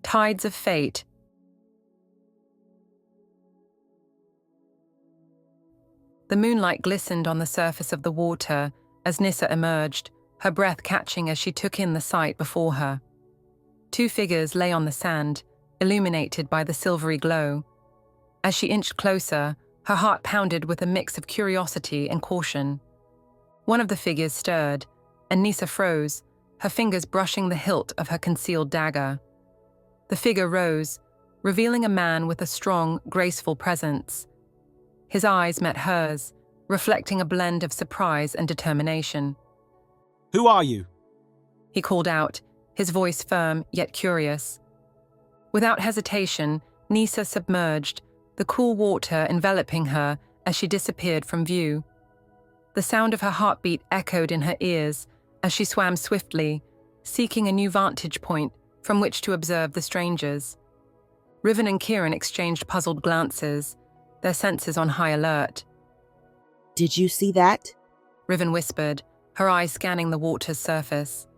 Tides of Fate. The moonlight glistened on the surface of the water as Nyssa emerged, her breath catching as she took in the sight before her. Two figures lay on the sand, illuminated by the silvery glow. As she inched closer, her heart pounded with a mix of curiosity and caution. One of the figures stirred, and Nyssa froze, her fingers brushing the hilt of her concealed dagger. The figure rose, revealing a man with a strong, graceful presence. His eyes met hers, reflecting a blend of surprise and determination. "Who are you?" He called out, his voice firm yet curious. Without hesitation, Nyssa submerged, the cool water enveloping her as she disappeared from view. The sound of her heartbeat echoed in her ears as she swam swiftly, seeking a new vantage point from which to observe the strangers. Riven and Kieran exchanged puzzled glances, their senses on high alert. "Did you see that?" Riven whispered, her eyes scanning the water's surface.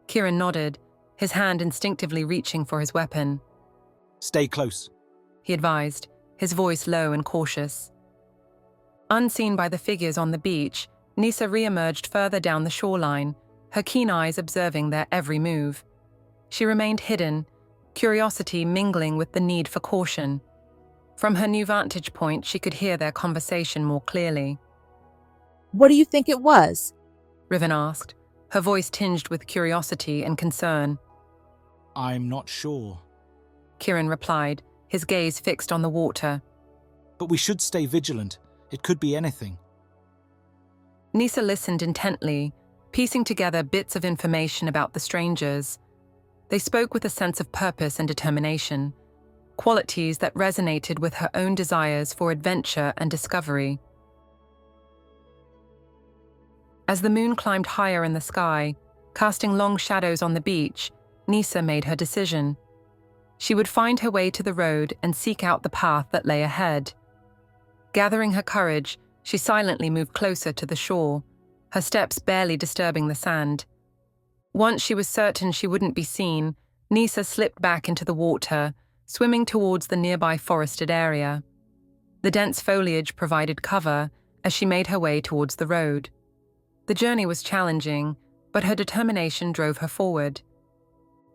Kieran nodded, his hand instinctively reaching for his weapon. "Stay close," he advised, his voice low and cautious. Unseen by the figures on the beach, Nyssa re-emerged further down the shoreline, her keen eyes observing their every move. She remained hidden, curiosity mingling with the need for caution. From her new vantage point, she could hear their conversation more clearly. "What do you think it was?" Riven asked, her voice tinged with curiosity and concern. "I'm not sure. Kieran replied, his gaze fixed on the water. But we should stay vigilant. It could be anything." Nyssa listened intently, piecing together bits of information about the strangers. They spoke with a sense of purpose and determination, qualities that resonated with her own desires for adventure and discovery. As the moon climbed higher in the sky, casting long shadows on the beach, Nyssa made her decision. She would find her way to the road and seek out the path that lay ahead. Gathering her courage, she silently moved closer to the shore, her steps barely disturbing the sand. Once she was certain she wouldn't be seen, Nyssa slipped back into the water, swimming towards the nearby forested area. The dense foliage provided cover as she made her way towards the road. The journey was challenging, but her determination drove her forward.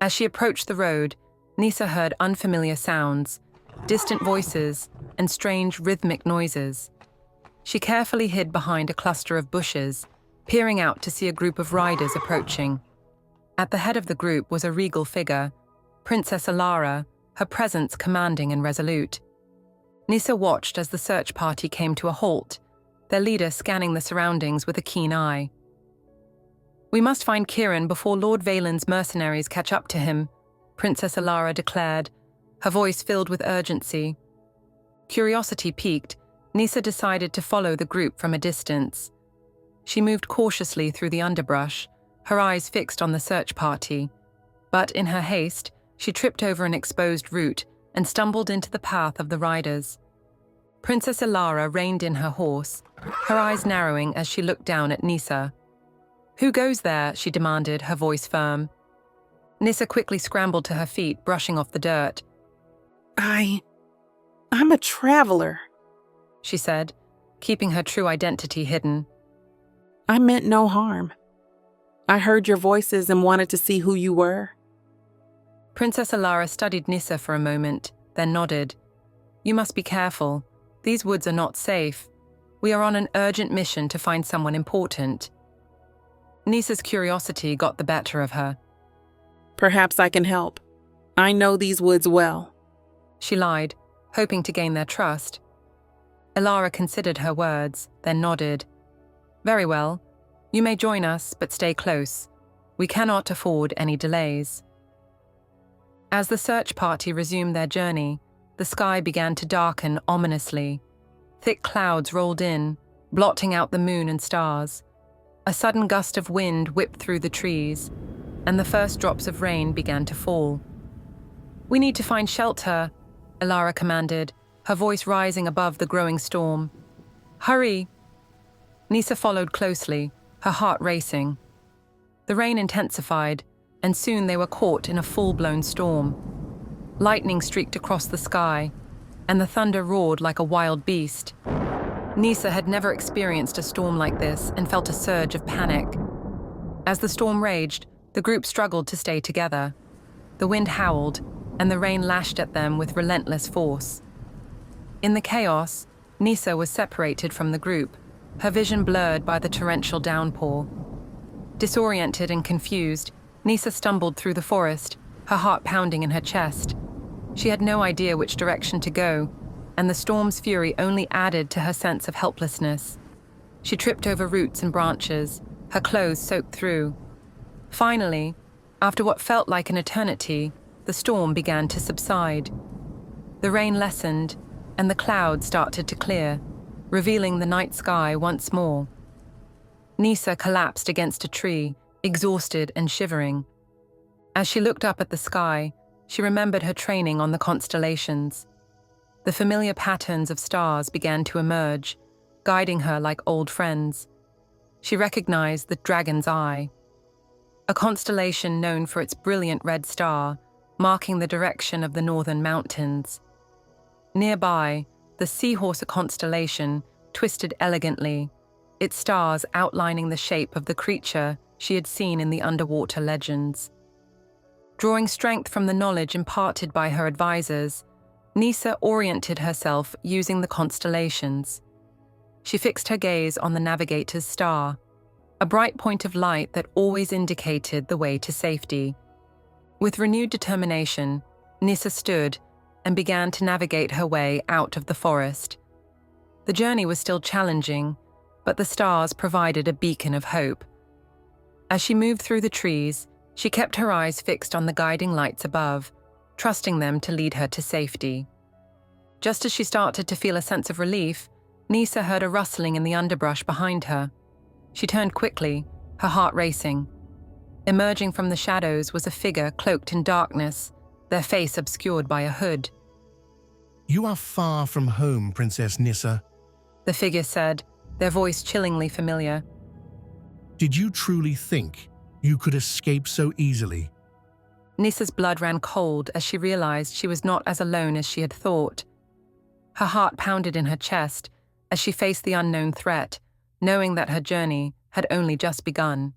As she approached the road, Nyssa heard unfamiliar sounds, distant voices, and strange rhythmic noises. She carefully hid behind a cluster of bushes, peering out to see a group of riders approaching. At the head of the group was a regal figure, Princess Alara, her presence commanding and resolute. Nyssa watched as the search party came to a halt, their leader scanning the surroundings with a keen eye. "We must find Kieran before Lord Valen's mercenaries catch up to him," Princess Alara declared, her voice filled with urgency. Curiosity piqued, Nyssa decided to follow the group from a distance. She moved cautiously through the underbrush, her eyes fixed on the search party. But in her haste, she tripped over an exposed root and stumbled into the path of the riders. Princess Alara reined in her horse, her eyes narrowing as she looked down at Nyssa. "Who goes there?" she demanded, her voice firm. Nyssa quickly scrambled to her feet, brushing off the dirt. I'm a traveler," she said, keeping her true identity hidden. "I meant no harm. I heard your voices and wanted to see who you were." Princess Alara studied Nyssa for a moment, then nodded. "You must be careful. These woods are not safe. We are on an urgent mission to find someone important." Nyssa's curiosity got the better of her. "Perhaps I can help. I know these woods well." She lied, hoping to gain their trust. Alara considered her words, then nodded. "Very well. You may join us, but stay close. We cannot afford any delays." As the search party resumed their journey, the sky began to darken ominously. Thick clouds rolled in, blotting out the moon and stars. A sudden gust of wind whipped through the trees, and the first drops of rain began to fall. "We need to find shelter," Alara commanded, her voice rising above the growing storm. "Hurry!" Nyssa followed closely, her heart racing. The rain intensified, and soon they were caught in a full-blown storm. Lightning streaked across the sky, and the thunder roared like a wild beast. Nyssa had never experienced a storm like this and felt a surge of panic. As the storm raged, the group struggled to stay together. The wind howled, and the rain lashed at them with relentless force. In the chaos, Nyssa was separated from the group, her vision blurred by the torrential downpour. Disoriented and confused, Nyssa stumbled through the forest, her heart pounding in her chest. She had no idea which direction to go, and the storm's fury only added to her sense of helplessness. She tripped over roots and branches, her clothes soaked through. Finally, after what felt like an eternity, the storm began to subside. The rain lessened, and the clouds started to clear, revealing the night sky once more. Nyssa collapsed against a tree, exhausted and shivering. As she looked up at the sky, she remembered her training on the constellations. The familiar patterns of stars began to emerge, guiding her like old friends. She recognized the dragon's eye, a constellation known for its brilliant red star, marking the direction of the northern mountains. Nearby, the seahorse constellation twisted elegantly, its stars outlining the shape of the creature she had seen in the underwater legends. Drawing strength from the knowledge imparted by her advisors, Nyssa oriented herself using the constellations. She fixed her gaze on the navigator's star, a bright point of light that always indicated the way to safety. With renewed determination, Nyssa stood and began to navigate her way out of the forest. The journey was still challenging, but the stars provided a beacon of hope. As she moved through the trees, she kept her eyes fixed on the guiding lights above, trusting them to lead her to safety. Just as she started to feel a sense of relief, Nyssa heard a rustling in the underbrush behind her. She turned quickly, her heart racing. Emerging from the shadows was a figure cloaked in darkness, their face obscured by a hood. "You are far from home, Princess Nyssa," the figure said, their voice chillingly familiar. "Did you truly think you could escape so easily?" Nyssa's blood ran cold as she realized she was not as alone as she had thought. Her heart pounded in her chest as she faced the unknown threat, knowing that her journey had only just begun.